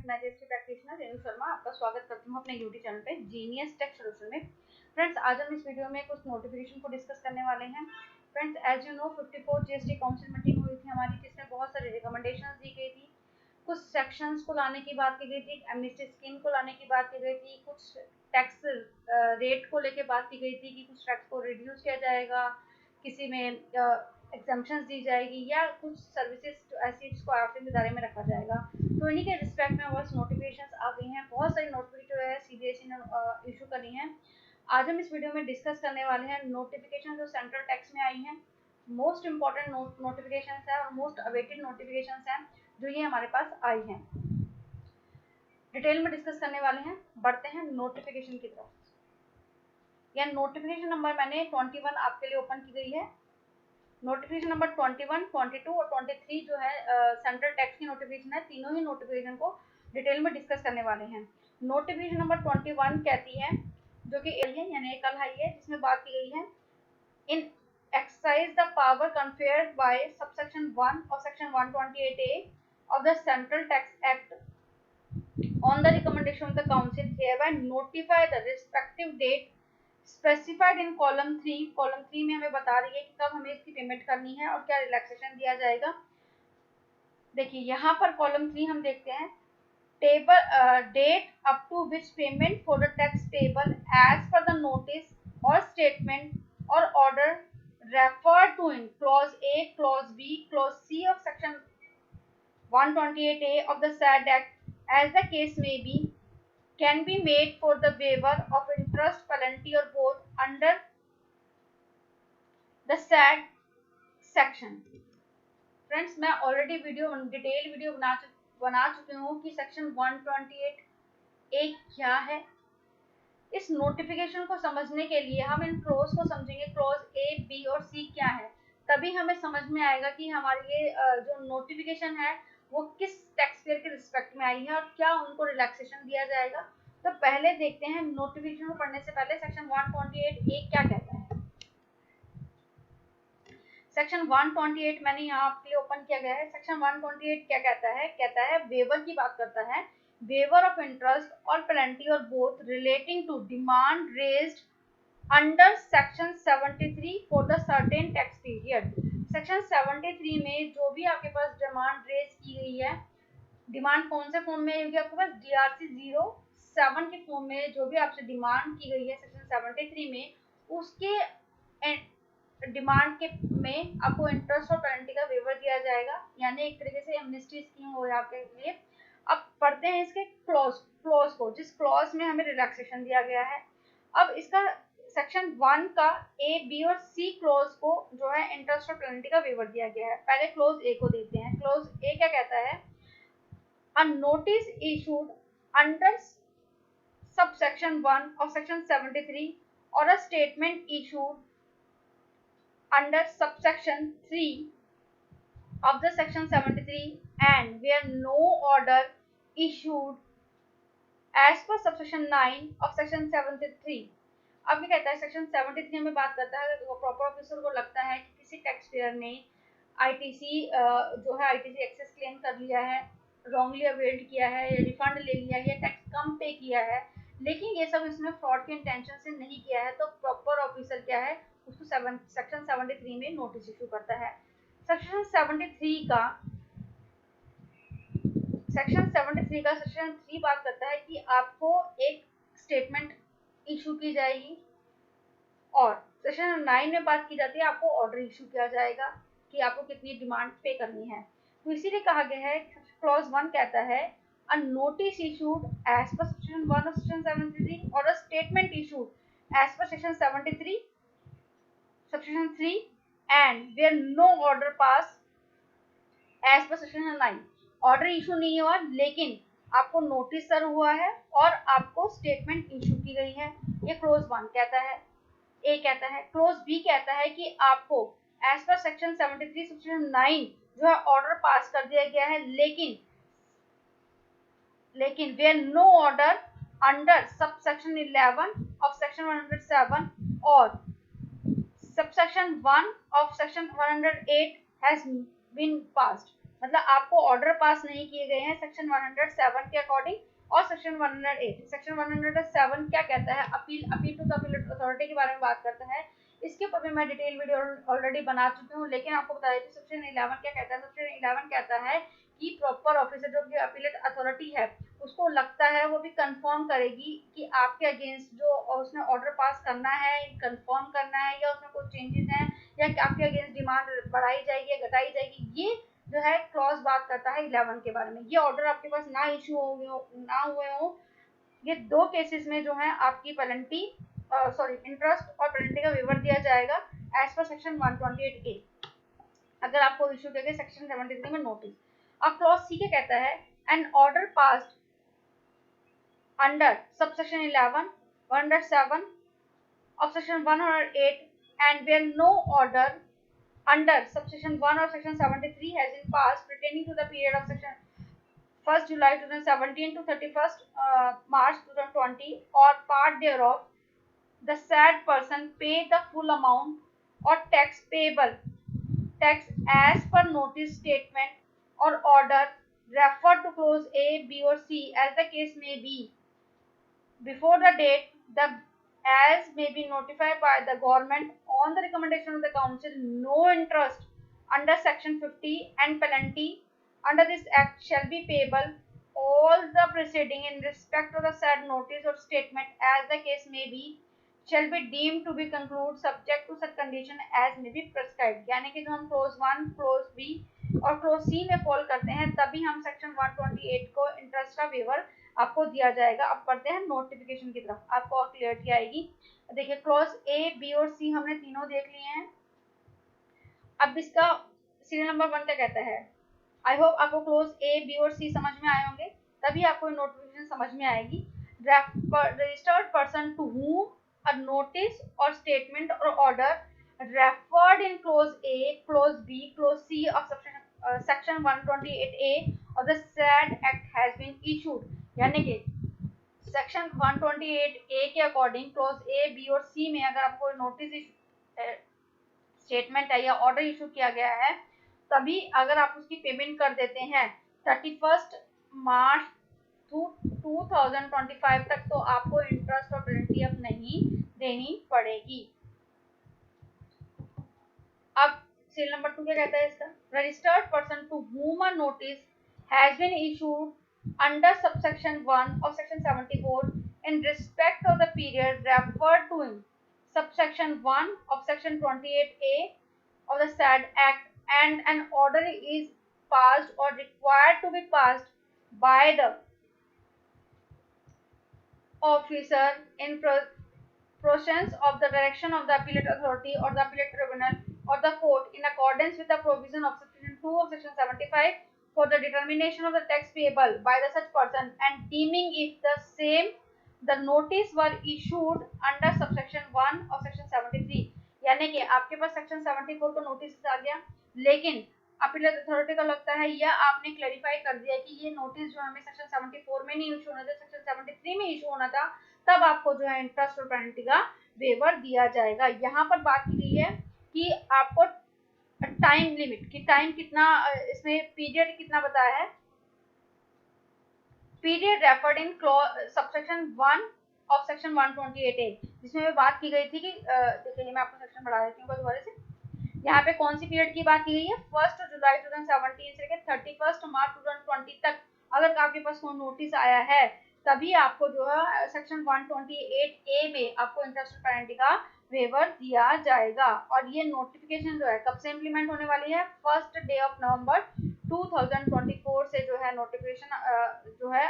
मैं जयश्री प्रैक्टिशनर रेणु शर्मा आपका स्वागत करती हूँ अपने यूट्यूब चैनल पे जीनियस टेक सोल्यूशन में। फ्रेंड्स, आज हम इस वीडियो में कुछ नोटिफिकेशन को डिस्कस करने वाले हैं। Friends, as you know 54 GST council meeting हुई थी हमारी, जिसमें बहुत सारी रिकमेंडेशंस दी गई थी। कुछ सेक्शंस को लाने की बात की गई थी, एमनेस्टी स्कीम को लाने की बात की गई थी, कुछ टैक्स रेट को लेकर बात की गई थी कि कुछ टैक्स को रिड्यूस किया जाएगा, किसी में एग्जाम्पशंस दी जाएगी या कुछ सर्विसेज ऐसी जिसको आर्थिक दायरे में रखा जाएगा। तो इन्हीं के रिस्पेक्ट में बस नोटिफिकेशंस आ गई हैं। बहुत सारी नोटिफिकेशन जो है सीबीएसई ने इशू करी हैं। आज हम इस वीडियो में डिस्कस करने वाले हैं नोटिफिकेशन जो सेंट्रल टैक्स में आई हैं। मोस्ट इंपॉर्टेंट नोटिफिकेशंस है और मोस्ट अवेटेड नोटिफिकेशंस हैं जो ये हमारे पास आई हैं। डिटेल में डिस्कस करने वाले हैं। बढ़ते हैं नोटिफिकेशन की तरफ। यह नोटिफिकेशन नंबर मैंने 21 आपके लिए ओपन की गई है। नोटिफिकेशन नंबर 21, 22 और 23 जो है सेंट्रल टैक्स की नोटिफिकेशन है। तीनों ही नोटिफिकेशन को डिटेल में डिस्कस करने वाले हैं। नोटिफिकेशन नंबर 21 कहती है, जो कि यानी कल आई है, जिसमें बात की गई है in exercise the power conferred by subsection 1 of section 128A of the central tax act on the recommendation of the council hereby notify the respective date specified in column 3। Column 3 में हमें बता रही है कि कब हमें इसकी पेमेंट करनी है और क्या रिलैक्सेशन दिया जाएगा। देखिए यहाँ पर कॉलम 3 हम देखते हैं, table date up to which payment for the tax payable as per the notice और स्टेटमेंट और order refer to in clause A, clause B, clause C of section 128A of the said act as the case may be can be made for the waiver of interest, penalty or both under the said section। Friends, मैं already detail video बना चुकी हूँ कि section 128A क्या है। इस notification को समझने के लिए हम इन क्लॉज को समझेंगे, क्लॉज ए, बी और सी क्या है, तभी हमें समझ में आएगा कि हमारी ये जो नोटिफिकेशन है वो किस टैक्स पेयर के रिस्पेक्ट में आई है और क्या उनको रिलैक्सेशन दिया जाएगा। तो पहले देखते हैं, नोटिफिकेशन को पढ़ने से पहले सेक्शन 128A क्या कहता है। सेक्शन 128 मैंने यहाँ आपके लिए ओपन किया गया है। सेक्शन 128 क्या कहता है? कहता है वेवर की बात करता है, वेवर ऑफ इंटरेस्ट और पेनल्टी और both relating to demand raised under section 73 for the certain tax period. Section 73 में जो भी आपके पास डिमांड रेज की गई है, डिमांड कौन से फॉर्म में होगी आपके पास? DRC 07 के फॉर्म में जो भी आपसे डिमांड की गई है सेक्शन 73 में, उसके डिमांड के में आपको इंटरेस्ट और पेनल्टी का वेवर दिया जाएगा, यानी एक तरीके से एमनेस्टी स्कीम हो आपके लिए। अब पढ़ते हैं इसके क्लॉज को, जिस क्लॉज में हमें रिलैक्सेशन दिया गया है। अब इसका सेक्शन 1 का A, B और C क्लॉज को जो है इंटरेस्ट और पेनल्टी का वेवर दिया गया है। पहले क्लॉज A को देखते हैं। क्लॉज A क्या कहता है? A notice issued under subsection 1 of section 73 और a statement issued under subsection 3 of the section 73 and where no order issued as per subsection 9 of section 73। अब ये कहता है सेक्शन 73 में बात करता है, तो प्रॉपर ऑफिसर को लगता है कि किसी टैक्स पेयर ने आईटीसी जो है आईटीसी एक्सेस क्लेम कर लिया है, रॉन्गली अवेल्ड किया है या रिफंड ले लिया है या टैक्स कम पे किया है, लेकिन ये सब इसमें फ्रॉड के इंटेंशन से नहीं किया है, तो प्रॉपर ऑफिसर क्या है, उसको सेक्शन 73 में नोटिस इशू करता है। सेक्शन 73 का सेक्शन 3 बात करता है कि आपको एक स्टेटमेंट इशू की जाएगी और सेक्शन 9 में बात की जाती है आपको ऑर्डर इशू किया जाएगा कि आपको कितनी डिमांड पे करनी है। तो इसीलिए कहा गया है, क्लॉज 1 कहता है a notice issued as per section 1 of section 73 और a statement issued as per section 73 subsection 3 and where no order pass as per section 9। Order issue नहीं हुआ लेकिन आपको नोटिस सर हुआ है और आपको स्टेटमेंट इशू की गई है, ये क्लॉज 1 कहता है। ए कहता है। क्लॉज बी कहता है कि आपको एज पर सेक्शन 73 सेक्शन 9 जो है ऑर्डर पास कर दिया गया है, लेकिन where no order under subsection 11 of section 107 और subsection 1 of section 108 has been passed। मतलब आपको ऑर्डर पास नहीं किए गए हैं सेक्शन 107 के अकॉर्डिंग और सेक्शन 108। सेक्शन 107 क्या कहता है, appeal to the appellate authority के बारे में बात करता है। इसके ऊपर भी मैं डिटेल वीडियो ऑलरेडी बना चुकी हूँ, लेकिन आपको बता दें कि सेक्शन 11 क्या कहता है। सेक्शन 11 कहता है कि प्रॉपर ऑफिसर जो कि अपीलेट अथॉरिटी है उसको लगता है वो भी कंफर्म करेगी कि आपके अगेंस्ट जो उसने ऑर्डर पास करना है, कंफर्म करना है या उसमें कुछ चेंजेस हैं या आपके अगेंस्ट डिमांड बढ़ाई जाएगी या घटाई जाएगी। ये जो है क्लॉज बात करता है 11 के बारे में। ये ऑर्डर आपके पास ना इशू ना हुए हो, ये दो केसेस में जो है आपकी पेनल्टी इंटरेस्ट और पेनल्टी का विवरण दिया जाएगा एज पर सेक्शन 128A। अगर आपको इशू किया गया सेक्शन 73 में नोटिस। अब क्लॉज सी क्या कहता है, an order passed under subsection 11, 107 of section 108 and where no order under subsection 1 or section 73 has been passed pertaining to the period of section 1st July 2017 to 31st March 2020 or part thereof, the said person pay the full amount or tax payable tax as per notice, statement or order referred to clause A, B or C as the case may be before the date the as may be notified by the government on the recommendation of the council. No interest under section 50 and penalty under this act shall be payable. All the preceding in respect of the said notice or statement as the case may be shall be deemed to be concluded subject to such condition as may be prescribed। यानी कि जो हम close 1, close B और close C में fall करते हैं तभी हम सेक्शन 128 को इंटरेस्ट का वेवर आपको दिया जाएगा। अब पढ़ते हैं नोटिफिकेशन की तरफ, आपको और क्लियरिटी आएगी। देखिए क्लॉज ए, बी और सी हमने तीनों देख लिए हैं। अब इसका सीरियल नंबर 1 क्या कहता है। आई होप आपको क्लॉज ए, बी और सी समझ में आए होंगे, तभी आपको नोटिफिकेशन समझ में आएगी। Registered person to whom a notice or statement or order referred in clause A, clause B, clause C of section 128A of the said act has been issued। यानी कि सेक्शन 128A के according close ए, B और सी में अगर आपको notice statement है या order issue किया गया है, तभी अगर आप उसकी पेमेंट कर देते हैं 31 मार्च 2025 तक, तो आपको इंटरेस्ट और पेनल्टी अब नहीं देनी पड़ेगी। अब सीरियल नंबर 2 क्या कहता है इसका, registered person to whom a notice has been issued under subsection 1 of section 74 in respect of the period referred to in subsection 1 of section 28A of the said act and an order is passed or required to be passed by the officer in process of the direction of the appellate authority or the appellate tribunal or the court in accordance with the provision of section 2 of section 75 for the determination of the tax payable by the such person and deeming if the same the notice were issued under subsection 1 of section 73। यानी कि आपके पास section 74 को notice आ गया, लेकिन appellate authority को लगता है या आपने क्लैरिफाई कर दिया कि ये नोटिस जो हमें सेक्शन 74 में नहीं इशू होना था, सेक्शन 73 में इशू होना था, तब आपको जो है इंटरेस्ट और पेनल्टी का वेवर दिया जाएगा। यहाँ पर बात की गई है कि आपको टाइम लिमिट की, टाइम कितना, इसमें पीरियड कितना बताया है, period referred in subsection 1 of section 128A, जिसमें बात की गई थी कि देखिए मैं आपको सेक्शन बढ़ा देती हूँ दोबारा से। यहाँ पे कौन सी पीरियड की बात की गई है, 1 जुलाई 2017 से लेकर 31 मार्च 2020 तक अगर आपके पास कोई नोटिस आया है, तभी आपको जो है सेक्शन 128A में आपको इंटरेस्ट और पेनल्टी का वेवर दिया जाएगा। और ये नोटिफिकेशन जो है कब से इम्प्लीमेंट होने वाली है, 1 डे ऑफ नवंबर 2024 से जो है नोटिफिकेशन जो है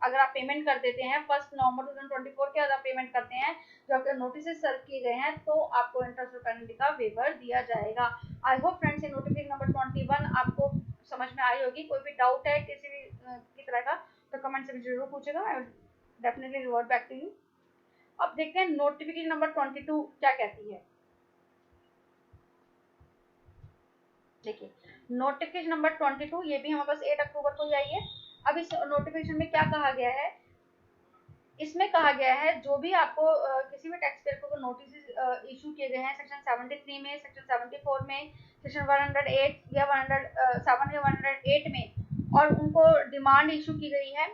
अगर आप पेमेंट कर देते हैं 1 नवंबर 2024 के अगर पेमेंट करते हैं जो आपके नोटिस सर्व किए गए हैं, तो आपको इंटरेस्ट और पेनल्टी का वेवर दिया जाएगा। आई होप फ्रेंड्स ये नोटिफिकेशन नंबर 21 आपको समझ में आई होगी। कोई भी डाउट है किसी भी की तरह का तो कमेंट से जरूर पूछेगा, I will definitely revert back to you. अब देखते हैं नोटिफिकेशन नंबर 22 क्या कहती है। देखिए नोटिफिकेशन नंबर 22 ये भी हमारे पास 8 अक्टूबर को ही आई है। अब इस नोटिफिकेशन में क्या कहा गया है, इसमें कहा गया है जो भी आपको किसी भी टैक्स पेयर को नोटिस इशू किए गए हैं सेक्शन 73 में, सेक्शन 74 में, सेक्शन 108 या 107 या 108 में, और उनको डिमांड इशू की गई है,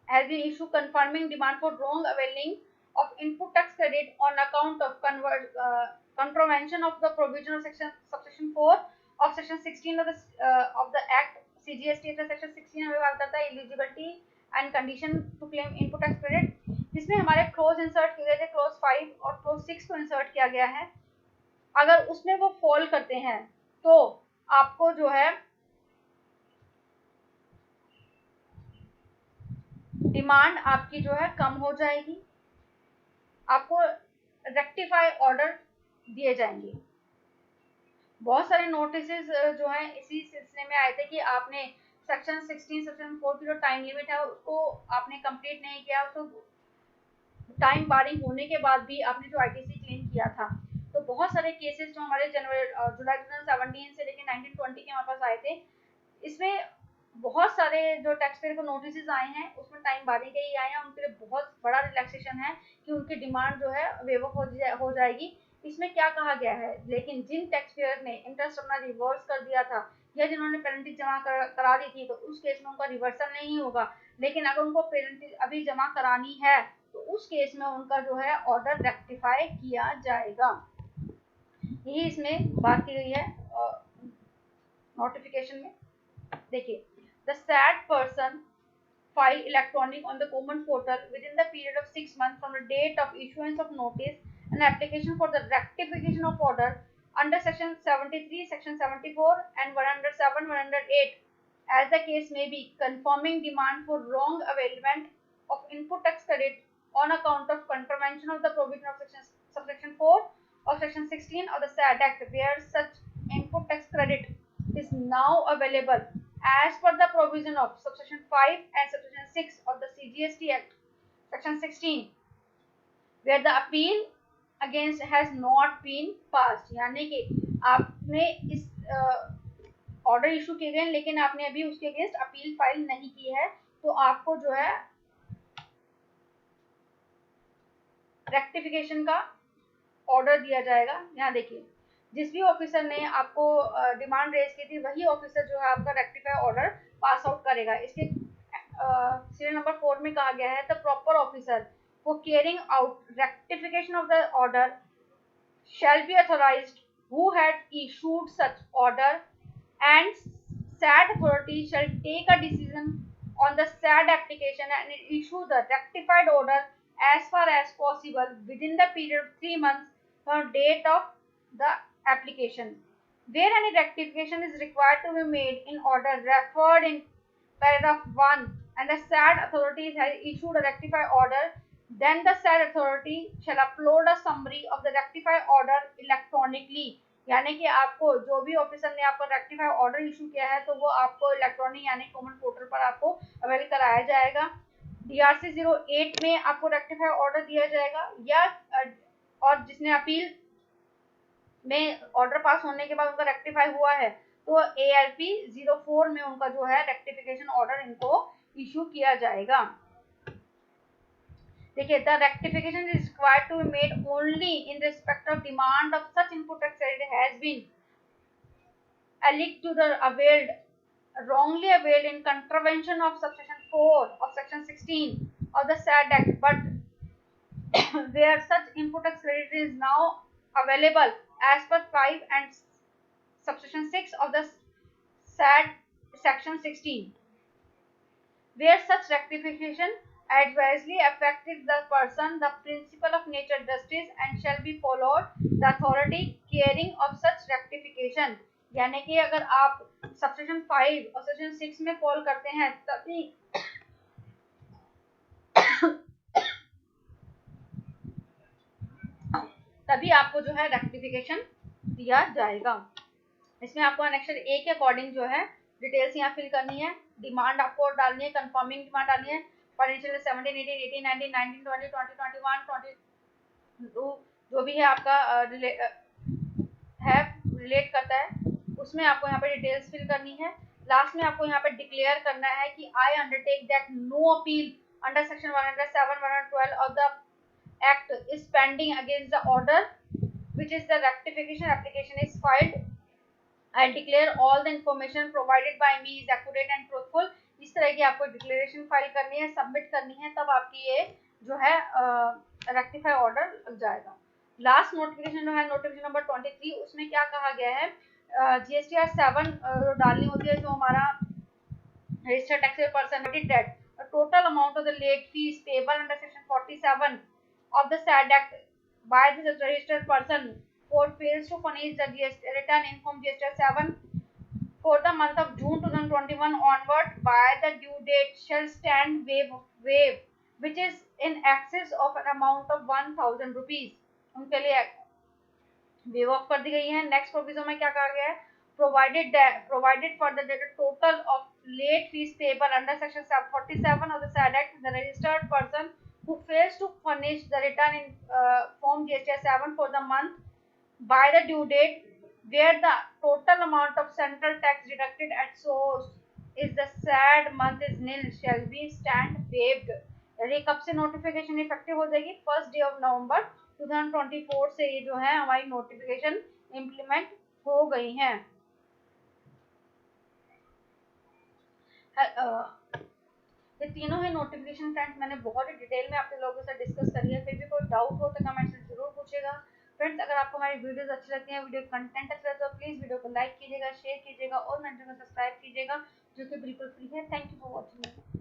has been issued confirming demand for wrong availing of input tax credit on account of contravention of the provision of subsection 4 of section 16 of the Act CGST. section 16 हमें बात करता है eligibility and condition to claim input tax credit, जिसमें हमारे close insert किए गए थे, close 5 और क्लोज 6 को इंसर्ट किया गया है। अगर उसमें वो फॉल करते हैं तो आपको जो है डिमांड आपकी जो है कम हो जाएगी, आपको रेक्टिफाई ऑर्डर दिए जाएंगे। बहुत सारे नोटिसेस जो हैं इसी सिलसिले में आए थे कि आपने सेक्शन 16 सेक्शन 4 की जो टाइम लिमिट है उसको आपने कंप्लीट नहीं किया, उसको टाइम बारिंग होने के बाद भी आपने जो आईटीसी क्लेम किया था। तो बहुत सारे केसेस जो हमारे जुलाई 2017 से लेकर 1920 के हमारे पास आए थे, इसमें बहुत सारे जो टैक्स पेयर को नोटिस आए हैं उसमें टाइम बारिंग के ही आए हैं, उनके लिए बहुत बड़ा रिलैक्सेशन है कि उनकी डिमांड जो है वेव ऑफ हो जाएगी। इसमें क्या कहा गया है, लेकिन जिन टैक्स पेयर ने इंटरेस्ट अपना रिवर्स कर दिया था या जिन्होंने पेनल्टी जमा करा दी थी, तो उस केस में उनका रिवर्सल नहीं होगा, लेकिन अगर उनको पेनल्टी अभी जमा करानी है तो उस केस में उनका जो है ऑर्डर रेक्टिफाई किया जाएगा। यही इसमें बात की गई है नोटिफिकेशन में। देखिए, the sad person file electronic on the common portal within the period of 6 months from the date of issuance of notice and application for the rectification of order under section 73, section 74 and 107, 108 as the case may be, confirming demand for wrong availment of input tax credit on account of contravention of the provision of subsection 4 of section 16 of the SAD Act, where such input tax credit is now available as per the provision of subsection 5 and subsection 6 of the CGST Act, section 16, where the appeal against has not been passed। यानी कि आपने इस order issue किए गए लेकिन आपने अभी उसके अगेंस्ट अपील फाइल नहीं की है, तो आपको जो है रेक्टिफिकेशन का ऑर्डर दिया जाएगा। यहाँ देखिए, जिस भी ऑफिसर ने आपको डिमांड रेज की थी वही ऑफिसर जो है आपका रेक्टिफाई ऑर्डर पास आउट करेगा। इसके सीरियल नंबर 4 में कहा गया है, the proper officer for carrying out rectification of the order shall be authorized who had issued such order, and SAD authority shall take a decision on the SAD application and issue the rectified order as far as possible within the period of 3 months from date of the application. Where any rectification is required to be made in order referred in paragraph 1 and the SAD authority has issued a rectified order, then the SAD authority shall upload a summary of the rectified order electronically। यानी कि आपको जो भी officer ने आपको rectify order issue किया है तो वो आपको इलेक्ट्रॉनिक यानी कॉमन पोर्टल पर आपको अवेल कराया जाएगा। DRC 08 में आपको रेक्टिफाई ऑर्डर दिया जाएगा, या और जिसने अपील में ऑर्डर पास होने के बाद उनका रेक्टिफाई हुआ है तो ARP 04 में उनका जो है रेक्टिफिकेशन ऑर्डर इनको इशू किया जाएगा। देखिए, the rectification is required to be made only in respect of demand of such input tax credit has been alleged to the availed wrongly availed in contravention of subsection 4 of section 16 of the SAD Act, but where such input tax credit is now available as per 5 and subsection 6 of the SAD section 16, where such rectification adversely affected the person, the principle of nature justice, and shall be followed the authority caring of such rectification। यानी कि अगर आप subsection 5 और section 6 में fall करते हैं तभी आपको जो है रेक्टिफिकेशन दिया जाएगा। इसमें आपको एनेक्शन ए के अकॉर्डिंग जो है डिटेल्स यहाँ फिल करनी है, डिमांड आपको डालनी है, कंफर्मिंग डिमांड डालनी है, फाइनेंशियल 17, 18, 18, 19, 19, 20, 20, 21, 22 जो भी है आपका रिलेट करता है उसमें आपको यहाँ पे डिटेल्स फिल करनी है। लास्ट में आपको यहाँ पे डिक्लेयर करना है कि I undertake that no appeal under section 107, 112 of the act is pending against the order which is the rectification application is filed I declare all the information provided by me is accurate and truthful. इस तरह की आपको declaration file करनी है, submit करनी है, तब आपकी ये जो है रेक्टिफाई ऑर्डर लग जाएगा। लास्ट नोटिफिकेशन जो है नोटिफिकेशन नंबर 23, उसमें क्या कहा गया है, GSTR 7 डालनी होती है जो हमारा registered taxable person that the total amount of the late fees payable under section 47 of the SAD Act by the registered person for fails to furnish the GST return in form GSTR 7 for the month of June 2021 onward by the due date shall stand waive which is in excess of an amount of 1000 rupees। उनके लिए wave of कर दी गई है। Next provision में क्या कहा गया है, provided for the total of late fees payable under section 47 of the SAD Act, the registered person who fails to furnish the return in form GSTR 7 for the month by the due date where the total amount of central tax deducted at source is the SAD month is nil shall be stand waived। यानी कब से notification effective हो जाएगी, 1 day of November 2024 से ये जो है हमारी नोटिफिकेशन इम्प्लीमेंट हो गई हैं। ये तीनों है नोटिफिकेशन फ्रेंड्स, मैंने बहुत ही डिटेल में आपके लोगों से डिस्कस करी है। फिर भी कोई डाउट हो तो कमेंट से जरूर पूछेगा। फ्रेंड्स अगर आपको हमारी वीडियोस अच्छी लगती हैं, वीडियो कंटेंट अच्छा लगता है तो प्लीज़ वीडियो को लाइक कीजिएगा, शेयर कीजिएगा और मेरे चैनल को सब्सक्राइब कीजिएगा जो कि बिल्कुल फ्री है। Thank you for watching.